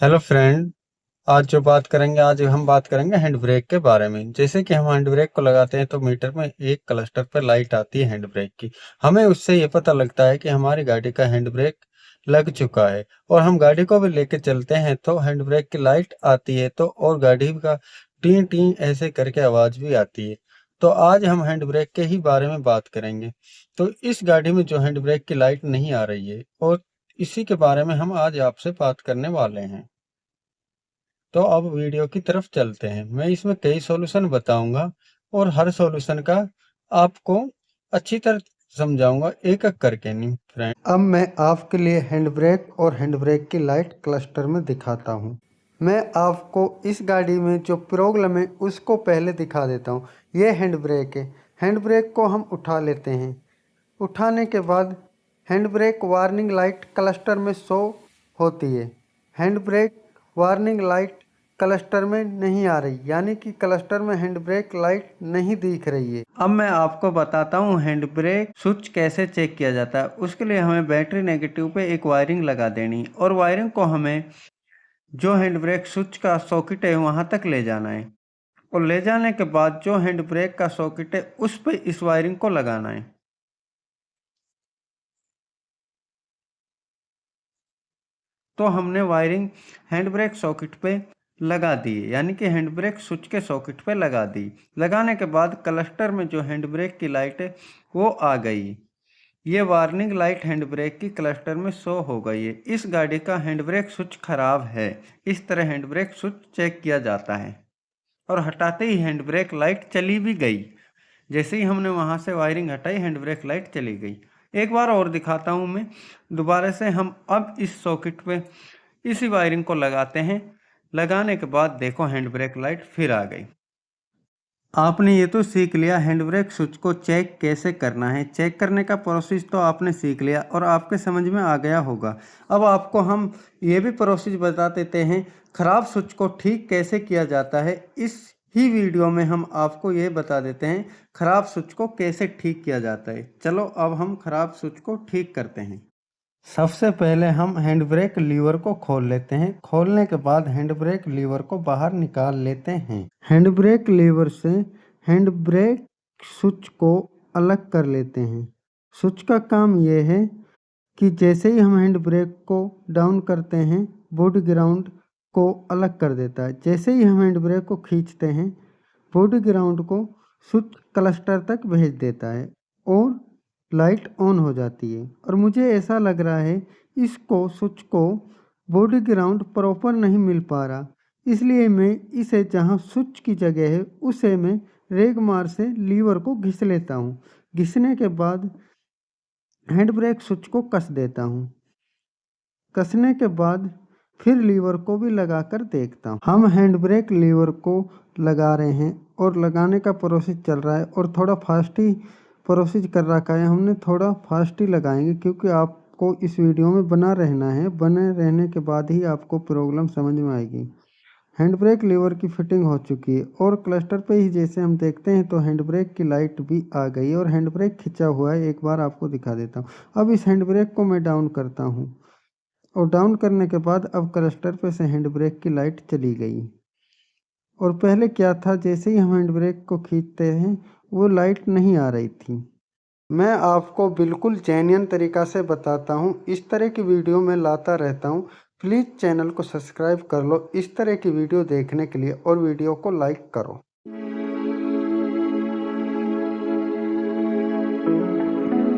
Hello friend. आज हम बात करेंगे हैंड ब्रेक के बारे में। जैसे कि हम हैंड ब्रेक को लगाते हैं तो मीटर में एक क्लस्टर पर लाइट आती है हैंड ब्रेक की। हमें उससे ये पता लगता है कि हमारी गाड़ी का हैंड ब्रेक लग चुका है। और हम गाड़ी को भी लेके चलते हैं तो हैंड ब्रेक की लाइट आती है तो और गाड़ी का टी टी ऐसे करके आवाज भी आती है। तो आज हम हैंड ब्रेक के ही बारे में बात करेंगे। तो इस गाड़ी में जो हैंड ब्रेक की लाइट नहीं आ रही है और इसी के बारे में हम आज आपसे बात करने वाले हैं। तो अब वीडियो की तरफ चलते हैं। मैं इसमें कई सॉल्यूशन बताऊंगा और हर सॉल्यूशन का आपको अच्छी तरह समझाऊंगा, एक एक करके नहीं फ्रेंड। अब मैं आपके लिए हैंड ब्रेक और हैंड ब्रेक की लाइट क्लस्टर में दिखाता हूं। मैं आपको इस गाड़ी में जो प्रॉब्लम है उसको पहले दिखा देता हूं। ये हैंड ब्रेक है। हैंड ब्रेक को हम उठा लेते हैं। उठाने के बाद hand brake warning light cluster में शो होती है। Hand brake warning light cluster में नहीं आ रही, यानी कि क्लस्टर में हैंड ब्रेक लाइट नहीं दिख रही है। अब मैं आपको बताता हूँ हैंड ब्रेक स्विच कैसे चेक किया जाता है। उसके लिए हमें बैटरी नेगेटिव पे एक वायरिंग लगा देनी और वायरिंग को हमें जो हैंड ब्रेक स्विच का सॉकेट है वहाँ तक ले जाना है और ले जाने के बाद जो हैंड ब्रेक का सॉकेट है उस पर इस वायरिंग को लगाना है। तो हमने वायरिंग हैंड ब्रेक सॉकेट पे लगा दी, यानी कि हैंड ब्रेक स्विच के सॉकेट पे लगा दी। लगाने के बाद क्लस्टर में जो हैंड ब्रेक की लाइट है वो आ गई। ये वार्निंग लाइट हैंड ब्रेक की क्लस्टर में शो हो गई है। इस गाड़ी का हैंड ब्रेक स्विच खराब है। इस तरह हैंड ब्रेक स्विच चेक किया जाता है और हटाते ही हैंड ब्रेक लाइट चली भी गई। जैसे ही हमने वहाँ से वायरिंग हटाई हैंड ब्रेक लाइट चली गई। एक बार और दिखाता हूँ मैं दोबारा से। हम अब इस सॉकेट पे इसी वायरिंग को लगाते हैं। लगाने के बाद देखो हैंड ब्रेक लाइट फिर आ गई। आपने ये तो सीख लिया हैंड ब्रेक स्विच को चेक कैसे करना है। चेक करने का प्रोसेस तो आपने सीख लिया और आपके समझ में आ गया होगा। अब आपको हम ये भी प्रोसेस बता देते हैं खराब स्विच को ठीक कैसे किया जाता है। इस ही वीडियो में हम आपको ये बता देते हैं खराब स्विच को कैसे ठीक किया जाता है। चलो अब हम खराब स्विच को ठीक करते हैं। सबसे पहले हम हैंड ब्रेक लीवर को खोल लेते हैं। खोलने के बाद हैंड ब्रेक लीवर को बाहर निकाल लेते हैं। हैंड ब्रेक लीवर से हैंड ब्रेक स्विच को अलग कर लेते हैं। स्विच का काम यह है कि जैसे ही हम हैंड ब्रेक को डाउन करते हैं बॉडी ग्राउंड को अलग कर देता है। जैसे ही हम हैंड ब्रेक को खींचते हैं बॉडी ग्राउंड को स्विच क्लस्टर तक भेज देता है और लाइट ऑन हो जाती है। और मुझे ऐसा लग रहा है इसको स्विच को बॉडी ग्राउंड प्रॉपर नहीं मिल पा रहा, इसलिए मैं इसे जहाँ स्विच की जगह है उसे मैं रेग मार से लीवर को घिस लेता हूँ। घिसने के बाद हैंड ब्रेक स्विच को कस देता हूँ। कसने के बाद फिर लीवर को भी लगाकर देखता हूँ। हम हैंड ब्रेक लीवर को लगा रहे हैं और लगाने का प्रोसेस चल रहा है और थोड़ा फास्ट ही प्रोसेस कर रखा है। हमने थोड़ा फास्ट ही लगाएंगे क्योंकि आपको इस वीडियो में बना रहना है। बने रहने के बाद ही आपको प्रॉब्लम समझ में आएगी। हैंड ब्रेक लीवर की फिटिंग हो चुकी है और क्लस्टर पे ही जैसे हम देखते हैं तो हैंड ब्रेक की लाइट भी आ गई और हैंड ब्रेक खिंचा हुआ है। एक बार आपको दिखा देता हूँ। अब इस हैंड ब्रेक को मैं डाउन करता हूँ और डाउन करने के बाद अब क्लस्टर पे से हैंड ब्रेक की लाइट चली गई। और पहले क्या था, जैसे ही हम हैंड ब्रेक को खींचते हैं वो लाइट नहीं आ रही थी। मैं आपको बिल्कुल जेन्युइन तरीका से बताता हूँ। इस तरह की वीडियो मैं लाता रहता हूँ। प्लीज़ चैनल को सब्सक्राइब कर लो इस तरह की वीडियो देखने के लिए और वीडियो को लाइक करो।